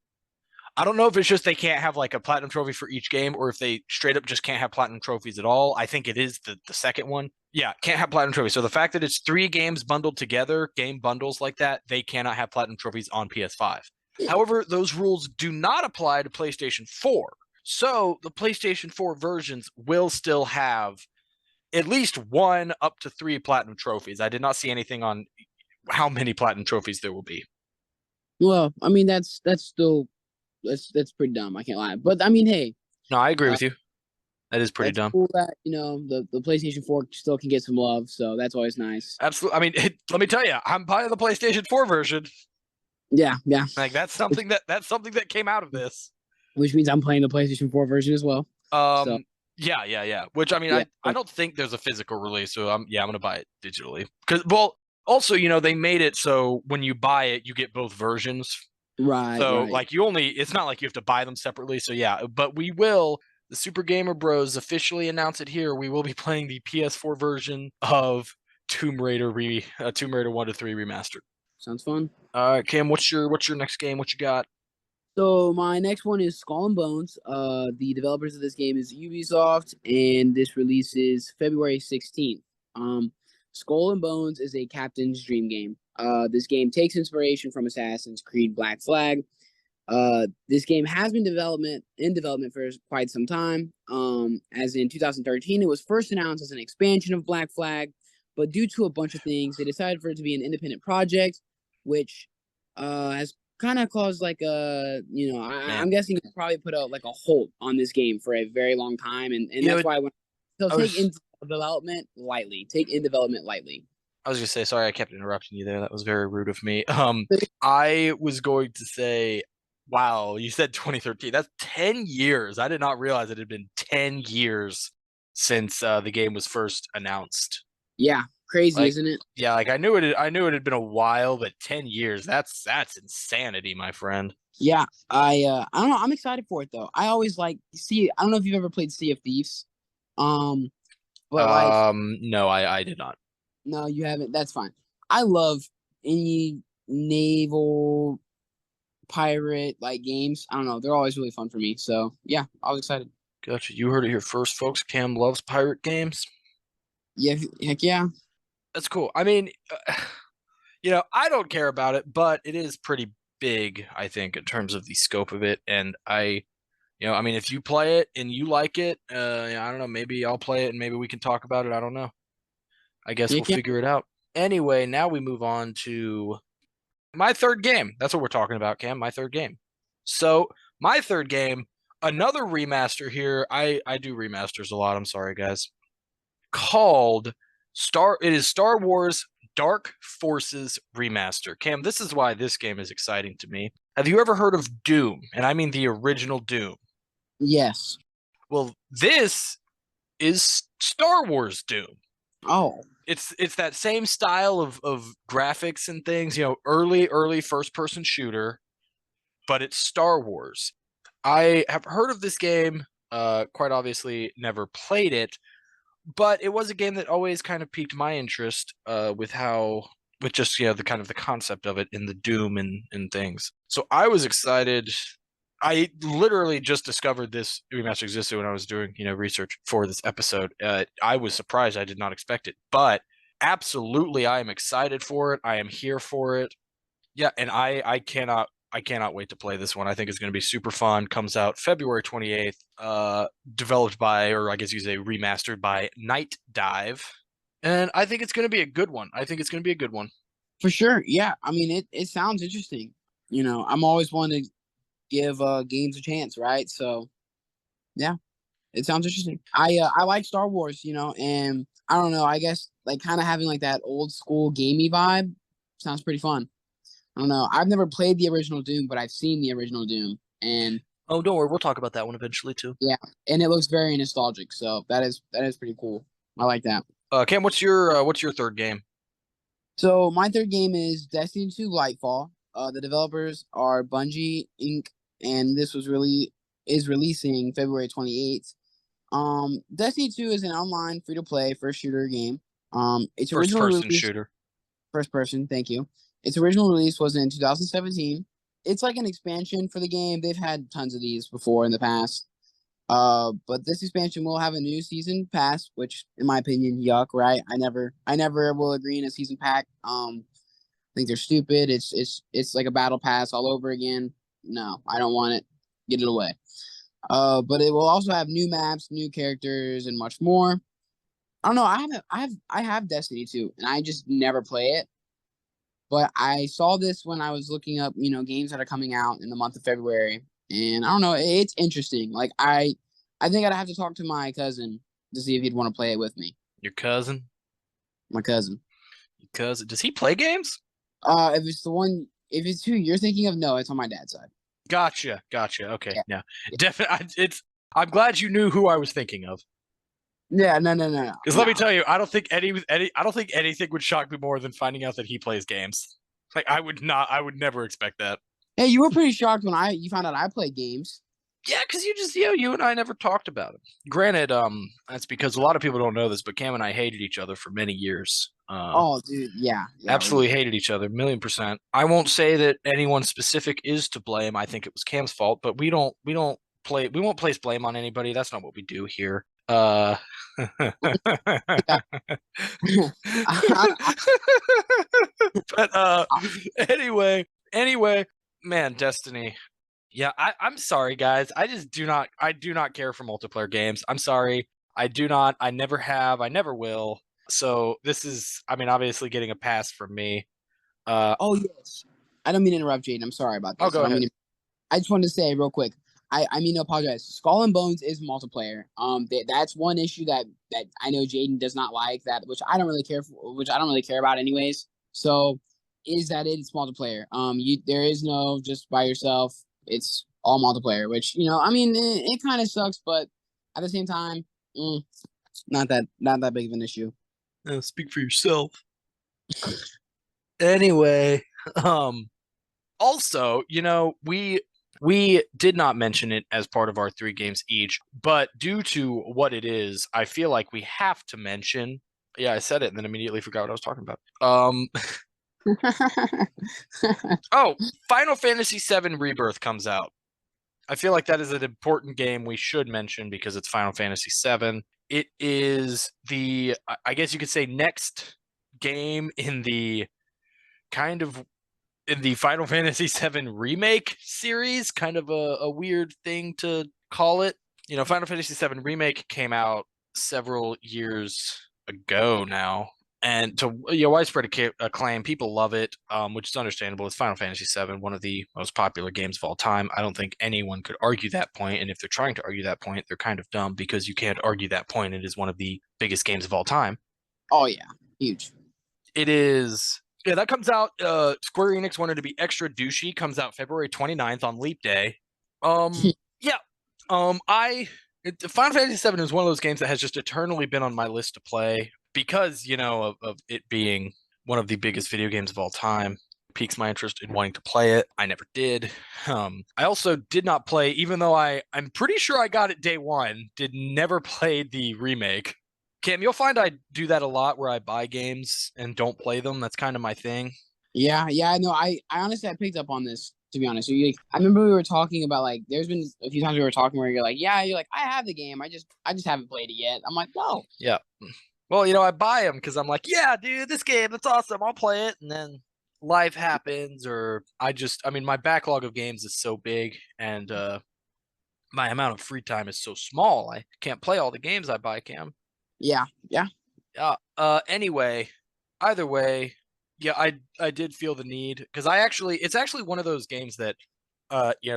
I don't know if it's just they can't have like a platinum trophy for each game, or if they straight up just can't have platinum trophies at all. I think it is the second one. Yeah, can't have platinum trophies. So the fact that it's 3 games bundled together, game bundles like that, they cannot have platinum trophies on PS5. However, those rules do not apply to PlayStation 4. So the PlayStation 4 versions will still have at least 1 up to 3 platinum trophies. I did not see anything on how many platinum trophies there will be. Well, I mean, that's still that's pretty dumb. I can't lie. But I mean, hey, No, I agree uh, with you. That is pretty that's dumb. cool that the PlayStation 4 still can get some love. So that's always nice. Absolutely. I mean, let me tell you, I'm buying the PlayStation 4 version. Yeah, yeah. Like, that's something that came out of this. Which means I'm playing the PlayStation 4 version as well. Um, So Yeah. Which I mean, Yeah. I don't think there's a physical release, so I'm gonna buy it digitally. Because well, also they made it so when you buy it, you get both versions. Right, So right. like it's not like you have to buy them separately. So yeah, but we will. The Super Gamer Bros officially announce it here. We will be playing the PS4 version of Tomb Raider 1 to 3 remastered. Sounds fun. All right, Cam, what's your next game? What you got? So my next one is Skull and Bones. The developers of this game is Ubisoft, and this releases February 16th. Skull and Bones is a captain's dream game. This game takes inspiration from Assassin's Creed Black Flag. This game has been in development for quite some time. As in 2013, it was first announced as an expansion of Black Flag, but due to a bunch of things, they decided for it to be an independent project, which has kind of caused like Man, I'm guessing it probably put a like a hold on this game for a very long time, and you know, that's why when so I take was in development lightly. Take in development lightly. I was gonna say sorry, I kept interrupting you there. That was very rude of me. I was going to say, wow, you said 2013. That's 10 years. I did not realize it had been 10 years since the game was first announced. Yeah, crazy, Like, isn't it? yeah, like I knew it had been a while, but 10 years, that's insanity, my friend. Yeah, I don't know. I'm excited for it though. I always like see. I don't know if you've ever played Sea of Thieves, um, but like No, I did not. no, you haven't. That's fine. I love any naval pirate like games. I don't know. They're always really fun for me. So yeah, I was excited. Gotcha. You heard it here first, folks. Cam loves pirate games. Yeah, heck yeah. That's cool. I mean, I don't care about it, but it is pretty big, I think, in terms of the scope of it. And I mean, if you play it and you like it, I don't know, maybe I'll play it and maybe we can talk about it. I don't know. I guess we'll Heck yeah. figure it out. Anyway, now we move on to my third game. That's what we're talking about, Cam. My third game. So, my third game, another remaster here. I do remasters a lot. I'm sorry, guys. Called It is Star Wars Dark Forces Remaster. Cam, this is why this game is exciting to me. Have you ever heard of Doom? And I mean the original Doom. Yes. Well, this is Star Wars Doom. Oh, It's that same style of graphics and things, early first person shooter, but it's Star Wars. I have heard of this game, quite obviously never played it, but it was a game that always kind of piqued my interest with just the kind of the concept of it in the Doom and things. So I was excited. I literally just discovered this remaster existed when I was doing research for this episode. I was surprised. I did not expect it, but absolutely, I am excited for it. I am here for it. Yeah, and I cannot wait to play this one. I think it's going to be super fun. Comes out February 28th. Developed by, or I guess you say remastered by Night Dive. And I think it's going to be a good one. I think it's going to be a good one. for sure. Yeah. I mean, it sounds interesting. I'm always one to give games a chance, right? So yeah, it sounds interesting. I like Star Wars, and I don't know. I guess like kind of having like that old school gamey vibe sounds pretty fun. I don't know. I've never played the original Doom, but I've seen the original Doom, and Oh, don't worry. We'll talk about that one eventually too. yeah, and it looks very nostalgic. So that is pretty cool. I like that. Cam, what's your third game? So my third game is Destiny 2 Lightfall. The developers are Bungie Inc. and this is releasing February 28th. Destiny 2 is an online free to play first shooter game. Its First original person release shooter. first person, thank you. Its original release was in 2017. It's like an expansion for the game. They've had tons of these before in the past. But this expansion will have a new season pass, which in my opinion, yuck, right? I never will agree in a season pack. I think they're stupid. It's like a battle pass all over again. No, I don't want it. Get it away. But it will also have new maps, new characters, and much more. I don't know. I have Destiny 2, and I just never play it. But I saw this when I was looking up, games that are coming out in the month of February, and I don't know. It's interesting. Like I think I'd have to talk to my cousin to see if he'd want to play it with me. Your cousin? My cousin. Your cousin? Does he play games? If it's who you're thinking of, no, it's on my dad's side. Gotcha. Okay. Yeah. Yeah. Definitely. I'm glad you knew who I was thinking of. Yeah, no. Because let me tell you, I don't think anything would shock me more than finding out that he plays games. Like I would never expect that. Hey, you were pretty shocked when you found out I play games. Yeah, because you and I never talked about it. Granted, that's because a lot of people don't know this, but Cam and I hated each other for many years. Oh, dude, yeah, we Absolutely did. hated each other, 1,000,000%. I won't say that anyone specific is to blame. I think it was Cam's fault, but we won't place blame on anybody. That's not what we do here. Yeah. But anyway, man, Destiny. Yeah, I'm sorry, guys. I do not care for multiplayer games. I'm sorry. I do not. I never have. I never will. So this is, I mean, obviously getting a pass from me. Oh yes. I don't mean to interrupt, Jaden. I'm sorry about I'll this. I go don't mean ahead. to. I just wanted to say real quick. I mean to apologize. Skull and Bones is multiplayer. That's one issue that I know Jaden does not like, that which I don't really care for, which I don't really care about anyways. So is that it's multiplayer. There is no just by yourself. It's all multiplayer, which I mean it kind of sucks, but at the same time, mm, not that big of an issue. Speak for yourself. Anyway, um, also, we did not mention it as part of our 3 games each, but due to what it is, I feel like we have to mention. Yeah, I said it and then immediately forgot what I was talking about. Oh, Final Fantasy VII Rebirth comes out. I feel like that is an important game we should mention because it's Final Fantasy VII. It is I guess you could say, next game in the kind of in the Final Fantasy VII remake series, kind of a weird thing to call it. Final Fantasy VII remake came out several years ago now, and to widespread acclaim, people love it, which is understandable. It's Final Fantasy VII, one of the most popular games of all time. I don't think anyone could argue that point, and if they're trying to argue that point, they're kind of dumb because you can't argue that point. It is one of the biggest games of all time. Oh yeah, huge. It is. Yeah, that comes out. Square Enix wanted to be extra douchey. Comes out February 29th on Leap Day. Yeah. Final Fantasy VII is one of those games that has just eternally been on my list to play because of it being one of the biggest video games of all time. Piques my interest in wanting to play it. I never did. I also did not play, even though I'm pretty sure I got it day one. Did never play the remake. Cam, you'll find I do that a lot where I buy games and don't play them. That's kind of my thing. Yeah, I know. I honestly I picked up on this, to be honest. I remember we were talking about, like, there's been a few times we were talking where you're like, I have the game, I just haven't played it yet. I'm like, no. Yeah. Well, I buy them because I'm like, yeah, dude, this game, that's awesome. I'll play it. And then life happens, or I mean, my backlog of games is so big, and my amount of free time is so small. I can't play all the games I buy, Cam. Yeah. Anyway, either way, yeah, I did feel the need because it's actually one of those games that,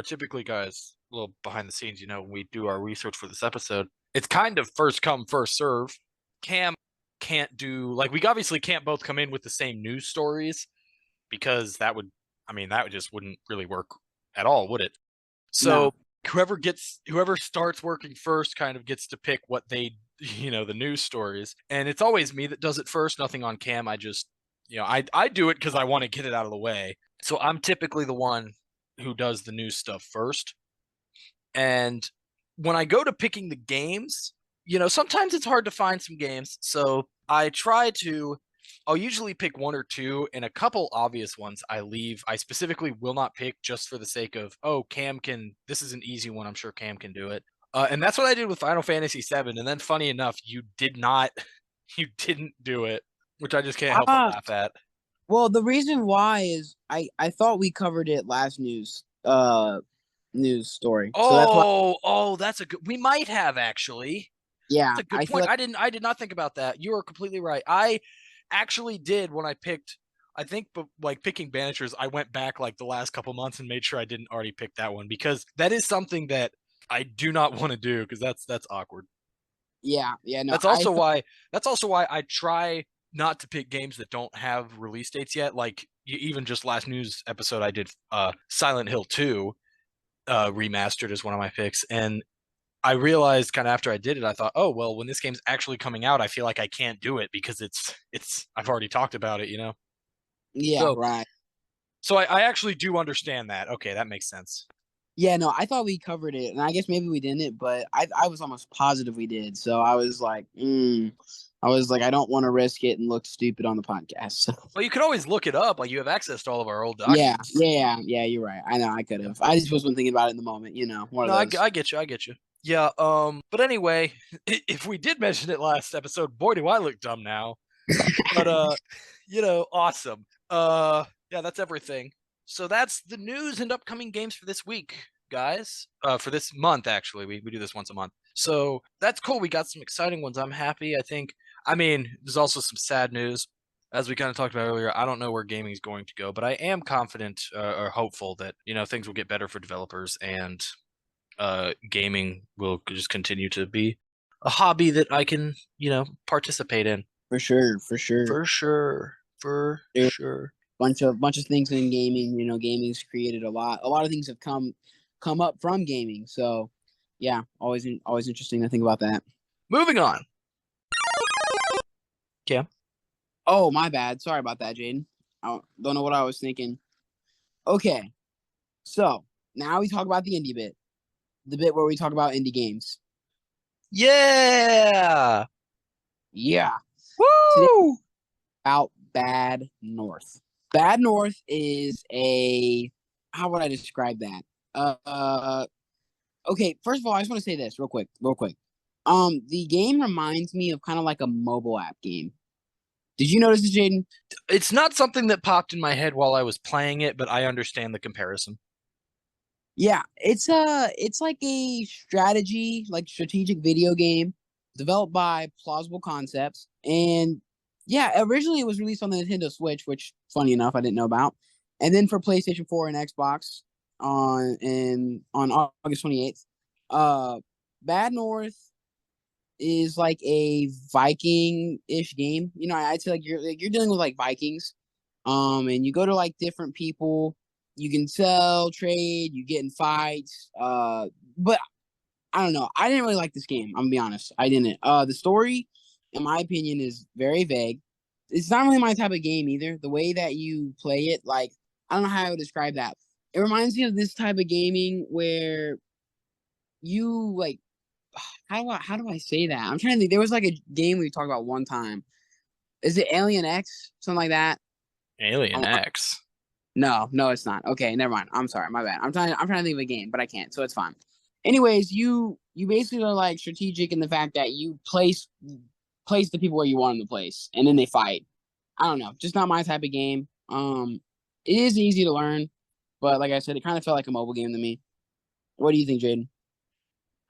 typically, guys, a little behind the scenes, when we do our research for this episode, it's kind of first come, first serve. Cam can't do, like, we obviously can't both come in with the same news stories because that would just wouldn't really work at all, would it? No. So whoever starts working first kind of gets to pick what they the news stories, and it's always me that does it first. Nothing on Cam. I just I do it because I want to get it out of the way. So I'm typically the one who does the news stuff first. And when I go to picking the games, sometimes it's hard to find some games. So I'll usually pick one or two, and a couple obvious ones I leave. I specifically will not pick just for the sake of, oh, this is an easy one. I'm sure Cam can do it. And that's what I did with Final Fantasy VII. And then funny enough, you didn't do it, which I just can't help but laugh at. Well, the reason why is I thought we covered it last news story. So that's why. That's we might have actually. Yeah, That's a good I feel point. like. I did not think about that. You are completely right. I actually did when I picked. I think, but like picking Banishers, I went back like the last couple months and made sure I didn't already pick that one because that is something that I do not want to do because that's awkward. Yeah, no, That's also why I try not to pick games that don't have release dates yet. Like even just last news episode, I did Silent Hill 2 remastered as one of my picks, and I realized kind of after I did it, I thought, oh well, when this game's actually coming out, I feel like I can't do it because it's I've already talked about it, you know. Yeah, So right. so I actually do understand that. Okay, that makes sense. Yeah, no, I thought we covered it, and I guess maybe we didn't, but I was almost positive we did. So I was like, I don't want to risk it and look stupid on the podcast. So Well, you could always look it up. Like you have access to all of our old yeah, documents. yeah, you're right. I know I could have. I just wasn't thinking about it in the moment. One of No, those. I get you. I get you. Yeah. But anyway, if we did mention it last episode, boy, do I look dumb now. But awesome. Yeah, that's everything. So that's the news and upcoming games for this week, guys. For this month, actually, we do this once a month. So that's cool. We got some exciting ones. I'm happy. I think. I mean, there's also some sad news, as we kind of talked about earlier. I don't know where gaming is going to go, but I am confident or hopeful that things will get better for developers and gaming will just continue to be a hobby that I can participate in. For sure, for sure. For sure. For There sure. bunch of things in gaming. Gaming's created a lot. A lot of things have come up from gaming. So yeah, always interesting to think about that. Moving on. Yeah. Oh, my bad. Sorry about that, Jaden. I don't know what I was thinking. Okay, so now we talk about the indie bit, the bit where we talk about indie games. Yeah. Yeah, today Woo! about Bad North. Bad North is a how would I describe that? Okay, first of all, I just want to say this real quick. The game reminds me of kind of like a mobile app game. Did you notice this, Jaden? It's not something that popped in my head while I was playing it, but I understand the comparison. Yeah, it's like a strategic video game developed by Plausible Concepts. And yeah, originally it was released on the Nintendo Switch, which funny enough I didn't know about. And then for PlayStation 4 and Xbox on August 28th. Bad North is like a Viking-ish game. I'd say like you're dealing with like Vikings. And you go to like different people, you can sell, trade, you get in fights. But I don't know. I didn't really like this game. I'm gonna be honest. I didn't. The story, in my opinion, is very vague. It's not really my type of game either. The way that you play it, like I don't know how I would describe that. It reminds me of this type of gaming where you like how do I say that? I'm trying to think. There was like a game we talked about one time. Is it Alien X? Something like that? Alien X. No, it's not. Okay, never mind. I'm sorry, my bad. I'm trying to think of a game, but I can't, so it's fine. Anyways, you basically are like strategic in the fact that you place the people where you want them to place, and then they fight. I don't know, just not my type of game. It is easy to learn, but like I said, it kind of felt like a mobile game to me. What do you think, Jaden?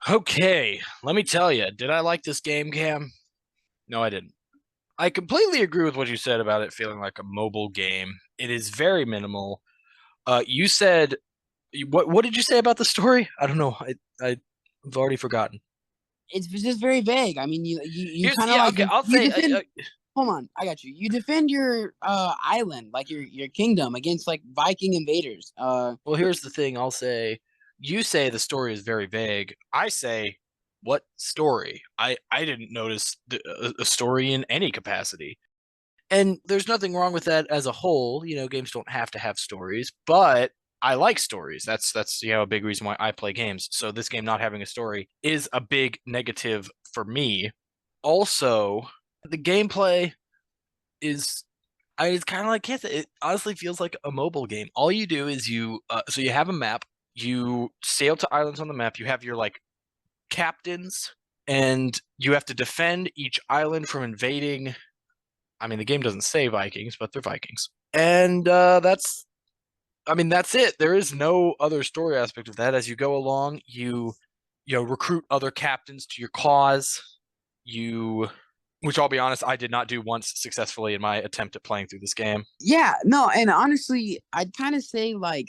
Okay, let me tell you. Did I like this game, Cam? No, I didn't. I completely agree with what you said about it feeling like a mobile game. It is very minimal. You said what did you say about the story? I don't know. I've already forgotten. It's just very vague. I mean, you Here's kind of yeah, like okay, I'll you say defend. Hold on, I got you. You defend your island, like your kingdom, against like Viking invaders. well, here's the thing. I'll say you say the story is very vague. I say what story? I didn't notice a story in any capacity. And there's nothing wrong with that as a whole. Games don't have to have stories, but I like stories. That's a big reason why I play games. So this game not having a story is a big negative for me. Also, the gameplay is it's kind of like Kansas. It honestly feels like a mobile game. All you do is so you have a map, you sail to islands on the map, you have your like captains, and you have to defend each island from invading. I mean, the game doesn't say Vikings, but they're Vikings. And that's it. There is no other story aspect of that. As you go along, you recruit other captains to your cause. Which I'll be honest, I did not do once successfully in my attempt at playing through this game. Yeah, no, and honestly, I'd kind of say like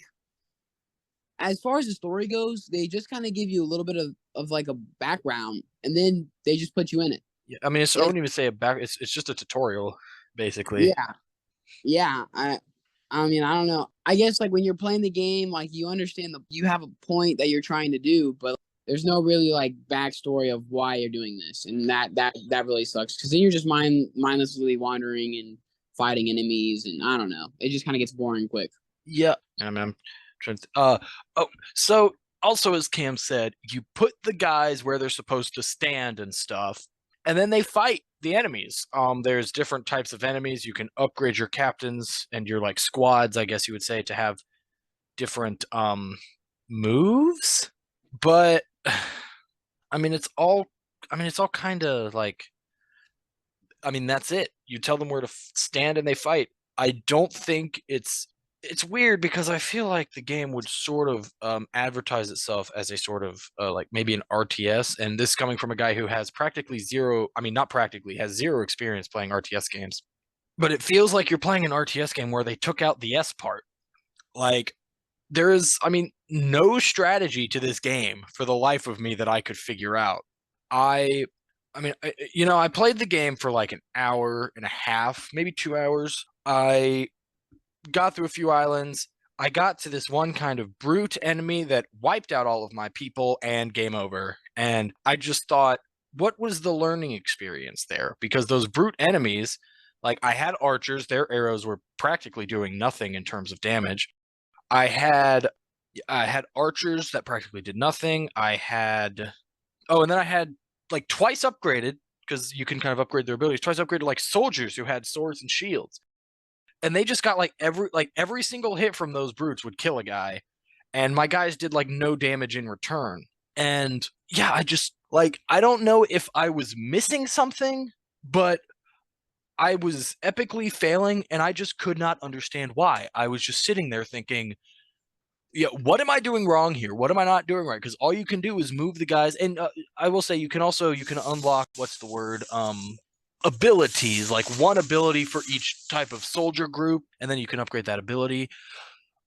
as far as the story goes, they just kind of give you a little bit of like a background, and then they just put you in it. Yeah, I mean, I Like, wouldn't even say a back. It's just a tutorial, basically. yeah, yeah. I mean, I don't know. I guess like when you're playing the game, like you understand you have a point that you're trying to do, but There's no really like backstory of why you're doing this, and that really sucks because then you're just mindlessly wandering and fighting enemies, and I don't know. It just kind of gets boring quick. Yeah, I'm trying to. Oh, so also as Cam said, you put the guys where they're supposed to stand and stuff, and then they fight the enemies. There's different types of enemies. You can upgrade your captains and your like squads, I guess you would say, to have different moves. But I mean, it's all. I mean, it's all kind of like. I mean, that's it. You tell them where to stand and they fight. I don't think it's weird because I feel like the game would sort of advertise itself as a sort of like maybe an RTS, and this coming from a guy who has practically zero. I mean, not practically, has zero experience playing RTS games. But it feels like you're playing an RTS game where they took out the S part. Like there is, I mean, no strategy to this game for the life of me that I could figure out. I I mean, I played the game for like an hour and a half, maybe 2 hours. I got through a few islands. I got to this one kind of brute enemy that wiped out all of my people and game over. And I just thought, what was the learning experience there? Because those brute enemies, like I had archers, their arrows were practically doing nothing in terms of damage. I had I had archers that practically did nothing. I had and then I had like twice upgraded because you can kind of upgrade their abilities. Twice upgraded like soldiers who had swords and shields, and they just got like every single hit from those brutes would kill a guy, and my guys did like no damage in return. And yeah, I just like I don't know if I was missing something, but I was epically failing, and I just could not understand why. I was just sitting there thinking, yeah, what am I doing wrong here? What am I not doing right? Because all you can do is move the guys, and I will say you can unlock what's the word abilities, like one ability for each type of soldier group, and then you can upgrade that ability.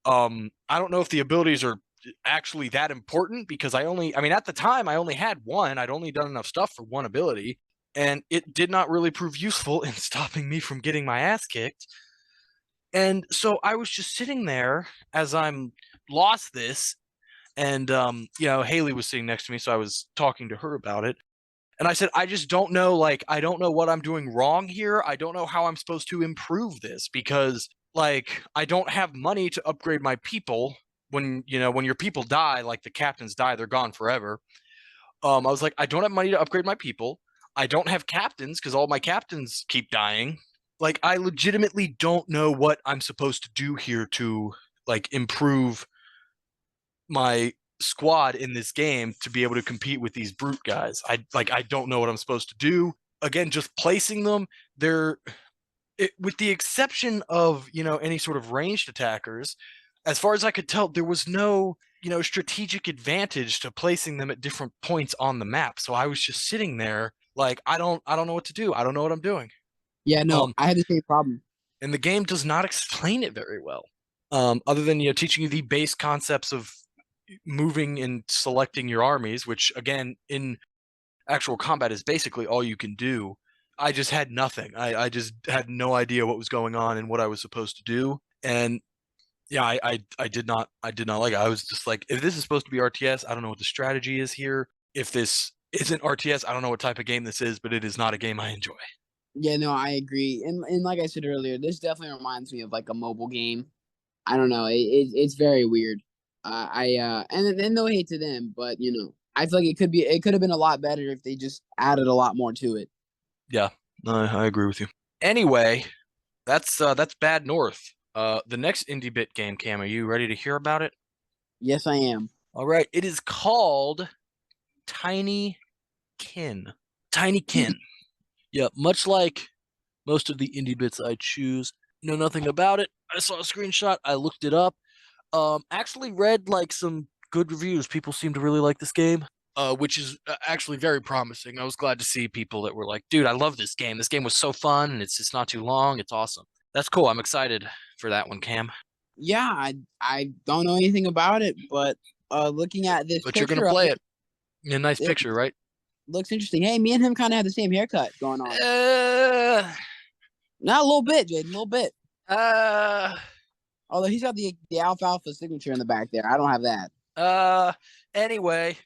I don't know if the abilities are actually that important because I mean at the time I only had one. I'd only done enough stuff for one ability, and it did not really prove useful in stopping me from getting my ass kicked. And so I was just sitting there as I'm lost this, and Haley was sitting next to me, so I was talking to her about it. And I said, I just don't know, like, I don't know what I'm doing wrong here. I don't know how I'm supposed to improve this because, like, I don't have money to upgrade my people. When your people die, like the captains die, they're gone forever. I was like, I don't have money to upgrade my people. I don't have captains because all my captains keep dying. Like, I legitimately don't know what I'm supposed to do here to like improve my squad in this game to be able to compete with these brute guys. I don't know what I'm supposed to do. Again, just placing them, with the exception of, any sort of ranged attackers, as far as I could tell, there was no, strategic advantage to placing them at different points on the map. So I was just sitting there like I don't know what to do. I don't know what I'm doing. Yeah, no, Um I had the same problem. and the game does not explain it very well. Other than teaching you the base concepts of moving and selecting your armies, which again in actual combat is basically all you can do. I just had nothing. I just had no idea what was going on and what I was supposed to do. And yeah, I did not like it. I was just like, if this is supposed to be RTS, I don't know what the strategy is here. If this isn't RTS, I don't know what type of game this is, but it is not a game I enjoy. Yeah, no, I agree. And like I said earlier, this definitely reminds me of like a mobile game. I don't know. It's very weird. And then no hate to them, but I feel like it could have been a lot better if they just added a lot more to it. Yeah, I agree with you. Anyway, that's Bad North. The next indie bit game, Cam, are you ready to hear about it? Yes, I am. All right, it is called Tiny Kin. Tiny Kin. Yeah, much like most of the indie bits I choose, know nothing about it. I saw a screenshot, I looked it up. Actually read like some good reviews. People seem to really like this game, which is actually very promising. I was glad to see people that were like, "Dude, I love this game. This game was so fun, and it's just not too long. It's awesome." That's cool. I'm excited for that one, Cam. Yeah, I don't know anything about it, but looking at this But you're gonna picture of play it, it. A nice it picture, right? looks interesting. Hey, me and him kind of have the same haircut going on. Uh, Not a little bit, Jaden, a little bit. uh, Although he's got the alfalfa signature in the back there. I don't have that. uh. Anyway,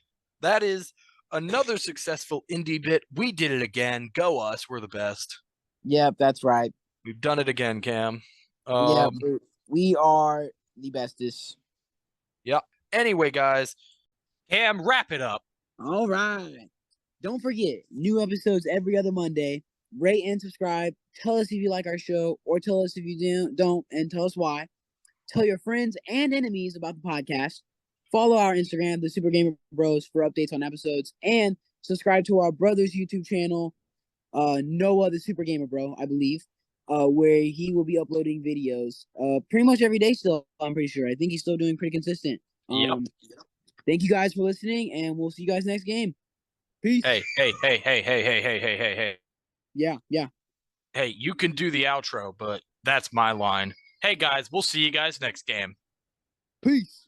that is another successful indie bit. We did it again. Go us. We're the best. Yep, that's right. We've done it again, Cam. Yep, we are the bestest. Yeah. Anyway, guys, Cam, wrap it up. All right. Don't forget, new episodes every other Monday. Rate and subscribe. Tell us if you like our show, or tell us if you don't, and tell us why. Tell your friends and enemies about the podcast. Follow our Instagram, the Super Gamer Bros, for updates on episodes, and subscribe to our brother's YouTube channel, Noah, the Super Gamer Bro, I believe, where he will be uploading videos pretty much every day still, I'm pretty sure. I think he's still doing pretty consistent. Yep. Thank you guys for listening, and we'll see you guys next game. Peace. Hey. Yeah. Hey, you can do the outro, but that's my line. Hey, guys, we'll see you guys next game. Peace.